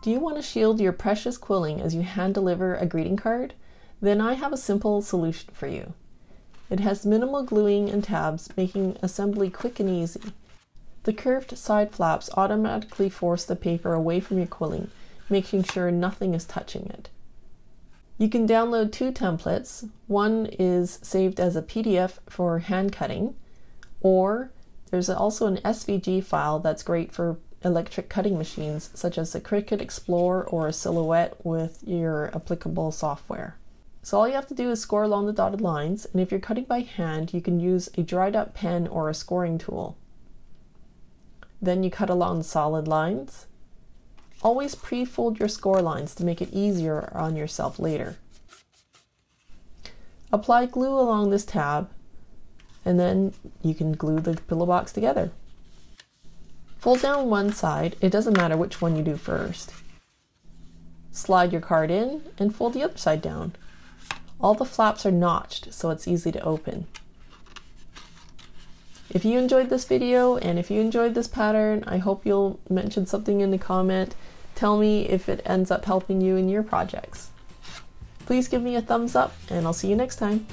Do you want to shield your precious quilling as you hand deliver a greeting card? Then I have a simple solution for you. It has minimal gluing and tabs, making assembly quick and easy. The curved side flaps automatically force the paper away from your quilling, making sure nothing is touching it. You can download 2 templates. One is saved as a PDF for hand cutting, or there's also an SVG file that's great for electric cutting machines such as the Cricut Explorer or a Silhouette with your applicable software. So all you have to do is score along the dotted lines, and if you're cutting by hand, you can use a dried up pen or a scoring tool. Then you cut along the solid lines. Always pre-fold your score lines to make it easier on yourself later. Apply glue along this tab, and then you can glue the pillow box together. Fold down one side, it doesn't matter which one you do first. Slide your card in and fold the other side down. All the flaps are notched, so it's easy to open. If you enjoyed this video and if you enjoyed this pattern, I hope you'll mention something in the comment. Tell me if it ends up helping you in your projects. Please give me a thumbs up, and I'll see you next time.